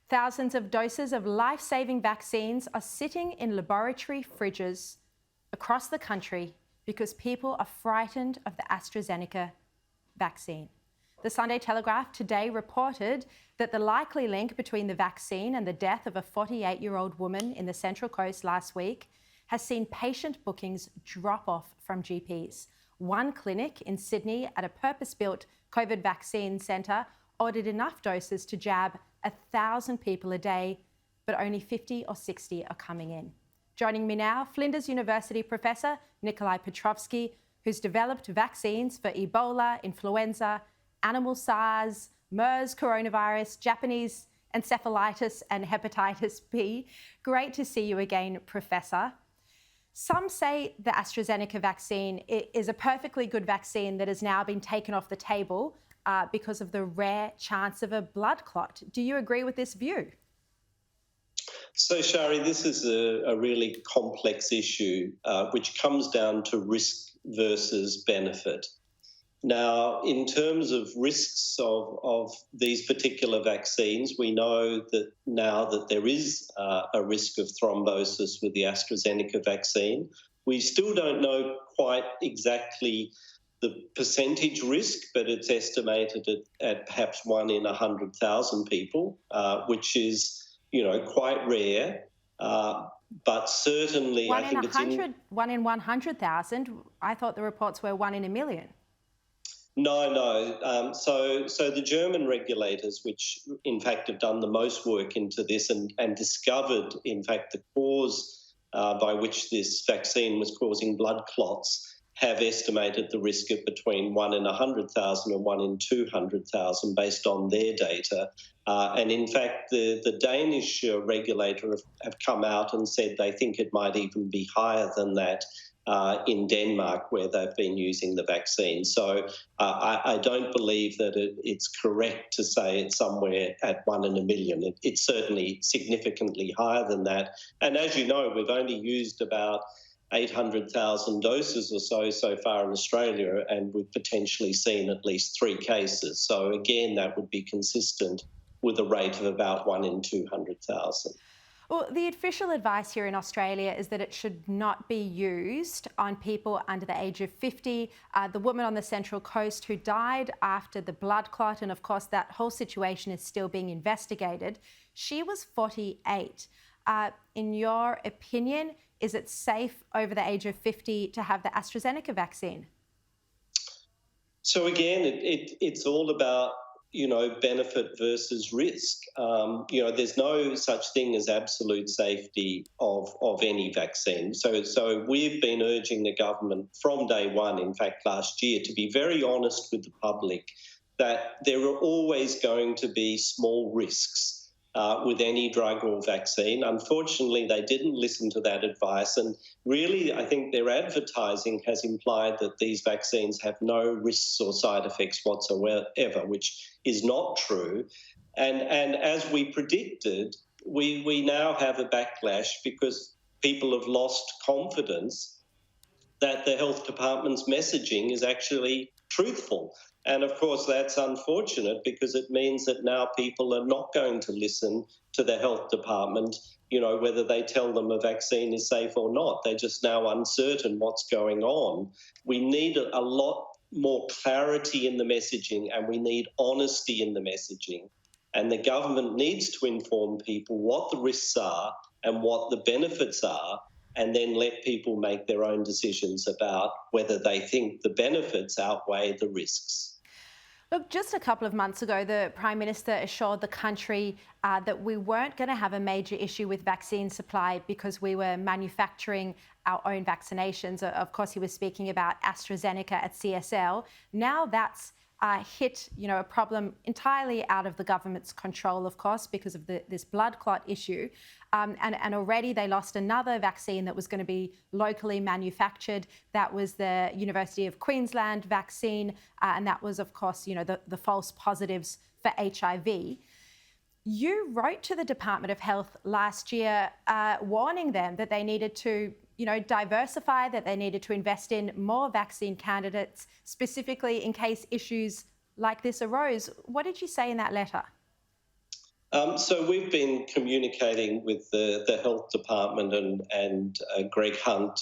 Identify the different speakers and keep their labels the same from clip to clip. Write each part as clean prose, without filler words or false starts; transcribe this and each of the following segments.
Speaker 1: Thousands of doses of life-saving vaccines are sitting in laboratory fridges across the country because people are frightened of the AstraZeneca vaccine. The Sunday Telegraph today reported that the likely link between the vaccine and the death of a 48-year-old woman in the Central Coast last week has seen patient bookings drop off from GPs. One clinic in Sydney at a purpose-built COVID vaccine centre ordered enough doses to jab 1,000 people a day, but only 50 or 60 are coming in. Joining me now, Flinders University professor Nikolai Petrovsky, who's developed vaccines for Ebola, influenza, animal SARS, MERS coronavirus, Japanese encephalitis and hepatitis B. Great to see you again, Professor. Some say the AstraZeneca vaccine is a perfectly good vaccine that has now been taken off the table because of the rare chance of a blood clot. Do you agree with this view?
Speaker 2: So, Sharri, this is a really complex issue which comes down to risk versus benefit. Now, in terms of risks of these particular vaccines, we know that now that there is a risk of thrombosis with the AstraZeneca vaccine. We still don't know quite exactly the percentage risk, but it's estimated at perhaps 1 in 100,000 people, which is, quite rare. But certainly,
Speaker 1: One
Speaker 2: I think
Speaker 1: in 100,000. I thought the reports were 1 in a million.
Speaker 2: No. So the German regulators, which in fact have done the most work into this and discovered, in fact, the cause by which this vaccine was causing blood clots, have estimated the risk of between 1 in 100,000 and 1 in 200,000 based on their data. And in fact, the Danish regulator have come out and said they think it might even be higher than that in Denmark, where they've been using the vaccine. So I don't believe that it's correct to say it's somewhere at 1 in a million. It's certainly significantly higher than that. And as you know, we've only used about 800,000 doses or so far in Australia, and we've potentially seen at least 3 cases. So again, that would be consistent with a rate of about 1 in 200,000.
Speaker 1: Well, the official advice here in Australia is that it should not be used on people under the age of 50. The woman on the Central Coast who died after the blood clot, and of course that whole situation is still being investigated, she was 48. In your opinion, is it safe over the age of 50 to have the AstraZeneca vaccine?
Speaker 2: So again, it's all about benefit versus risk. There's no such thing as absolute safety of any vaccine. So we've been urging the government from day one, in fact last year, to be very honest with the public that there are always going to be small risks with any drug or vaccine. Unfortunately, they didn't listen to that advice, and really I think their advertising has implied that these vaccines have no risks or side effects whatsoever, which is not true. And as we predicted, we now have a backlash because people have lost confidence that the health department's messaging is actually truthful. And of course, that's unfortunate because it means that now people are not going to listen to the health department, whether they tell them a vaccine is safe or not. They're just now uncertain what's going on. We need a lot more clarity in the messaging, and we need honesty in the messaging. And the government needs to inform people what the risks are and what the benefits are, and then let people make their own decisions about whether they think the benefits outweigh the risks.
Speaker 1: Look, just a couple of months ago, the Prime Minister assured the country that we weren't going to have a major issue with vaccine supply because we were manufacturing our own vaccinations. Of course, he was speaking about AstraZeneca at CSL. Now that's hit, a problem entirely out of the government's control, of course, because of this blood clot issue. And already they lost another vaccine that was going to be locally manufactured. That was the University of Queensland vaccine. And that was, of course, the false positives for HIV. You wrote to the Department of Health last year warning them that they needed to diversify, that they needed to invest in more vaccine candidates, specifically in case issues like this arose. What did you say in that letter?
Speaker 2: So we've been communicating with the health department and Greg Hunt,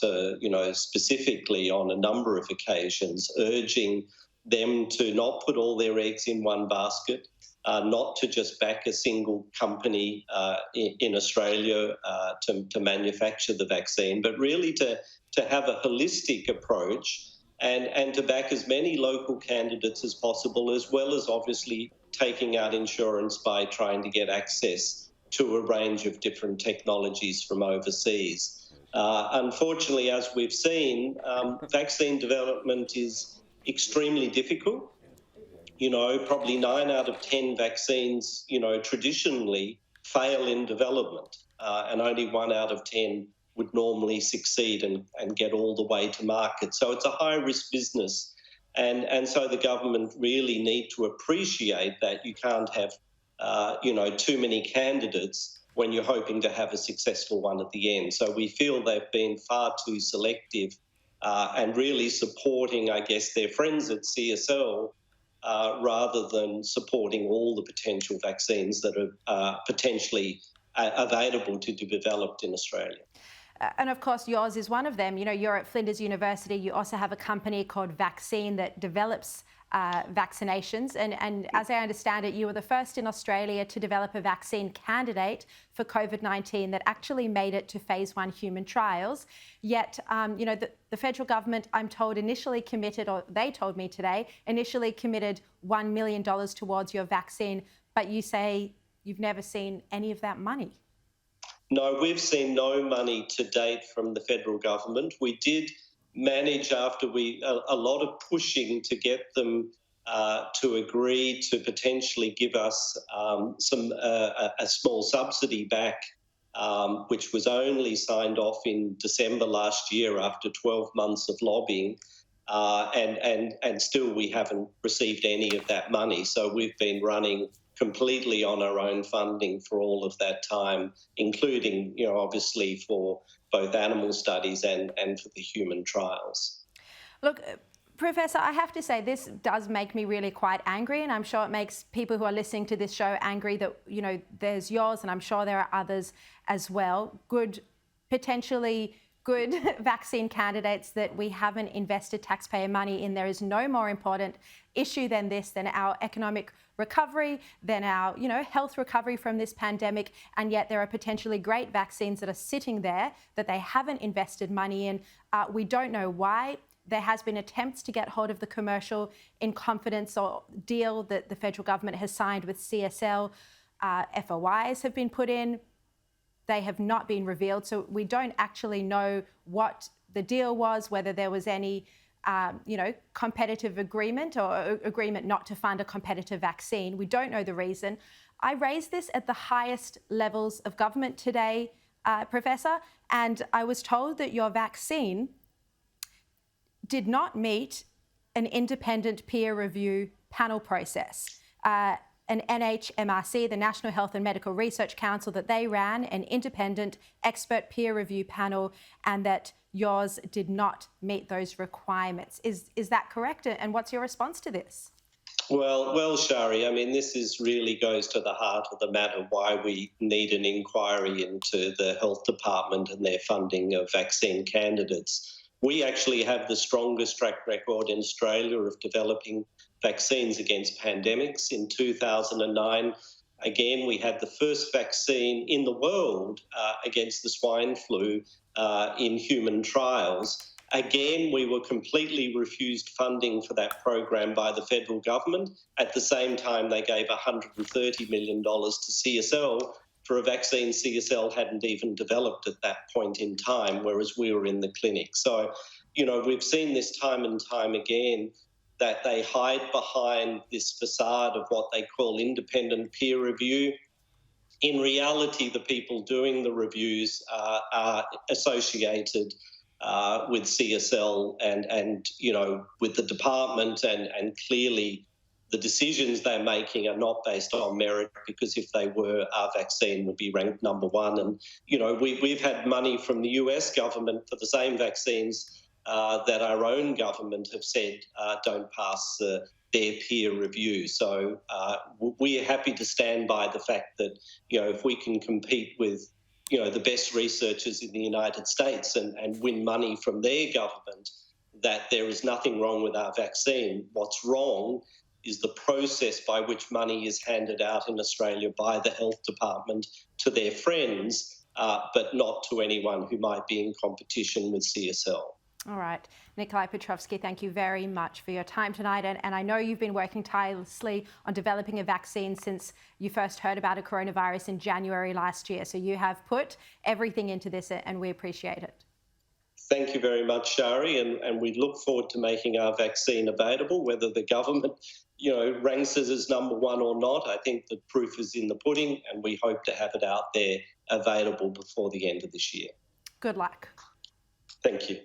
Speaker 2: specifically on a number of occasions, urging them to not put all their eggs in one basket, not to just back a single company in Australia to manufacture the vaccine, but really to have a holistic approach and to back as many local candidates as possible, as well as obviously taking out insurance by trying to get access to a range of different technologies from overseas. Unfortunately, as we've seen, vaccine development is extremely difficult. Probably 9 out of 10 vaccines, traditionally fail in development, and only 1 out of 10 would normally succeed and get all the way to market. So it's a high-risk business. And so the government really need to appreciate that you can't have, too many candidates when you're hoping to have a successful one at the end. So we feel they've been far too selective and really supporting, I guess, their friends at CSL rather than supporting all the potential vaccines that are potentially available to be developed in Australia.
Speaker 1: And of course, yours is one of them. You're at Flinders University. You also have a company called Vaccine that develops vaccinations. And as I understand it, you were the first in Australia to develop a vaccine candidate for COVID-19 that actually made it to phase 1 human trials. Yet, the federal government, I'm told, initially committed, or they told me today, initially committed $1 million towards your vaccine. But you say you've never seen any of that money.
Speaker 2: No, we've seen no money to date from the federal government. We did manage, after a lot of pushing, to get them to agree to potentially give us a small subsidy back, which was only signed off in December last year after 12 months of lobbying. And still we haven't received any of that money. So we've been running completely on our own funding for all of that time, including, obviously for both animal studies and for the human trials.
Speaker 1: Look, Professor, I have to say this does make me really quite angry, and I'm sure it makes people who are listening to this show angry that, there's yours, and I'm sure there are others as well, potentially good vaccine candidates that we haven't invested taxpayer money in. There is no more important issue than this, than our economic recovery, than our, health recovery from this pandemic. And yet there are potentially great vaccines that are sitting there that they haven't invested money in. We don't know why. There has been attempts to get hold of the commercial in confidence or deal that the federal government has signed with CSL. FOIs have been put in. They have not been revealed. So we don't actually know what the deal was, whether there was any, competitive agreement or agreement not to fund a competitive vaccine. We don't know the reason. I raised this at the highest levels of government today, Professor, and I was told that your vaccine did not meet an independent peer review panel process. An NHMRC, the National Health and Medical Research Council, that they ran an independent expert peer review panel, and that yours did not meet those requirements. Is that correct? And what's your response to this?
Speaker 2: Well, Sharri, this really goes to the heart of the matter, why we need an inquiry into the health department and their funding of vaccine candidates. We actually have the strongest track record in Australia of developing vaccines against pandemics. In 2009, again, we had the first vaccine in the world against the swine flu in human trials. Again, we were completely refused funding for that program by the federal government. At the same time, they gave $130 million to CSL for a vaccine CSL hadn't even developed at that point in time, whereas we were in the clinic. So, we've seen this time and time again, that they hide behind this facade of what they call independent peer review. In reality, the people doing the reviews are associated with CSL and with the department, and clearly the decisions they're making are not based on merit, because if they were, our vaccine would be ranked number 1. And, we've had money from the US government for the same vaccines that our own government have said don't pass their peer review. So we are happy to stand by the fact that, if we can compete with, the best researchers in the United States and win money from their government, that there is nothing wrong with our vaccine. What's wrong is the process by which money is handed out in Australia by the health department to their friends, but not to anyone who might be in competition with CSL.
Speaker 1: All right. Nikolai Petrovsky, thank you very much for your time tonight. And I know you've been working tirelessly on developing a vaccine since you first heard about a coronavirus in January last year. So you have put everything into this, and we appreciate it.
Speaker 2: Thank you very much, Sharri, and we look forward to making our vaccine available, whether the government, ranks it as number one or not. I think the proof is in the pudding, and we hope to have it out there available before the end of this year.
Speaker 1: Good luck.
Speaker 2: Thank you.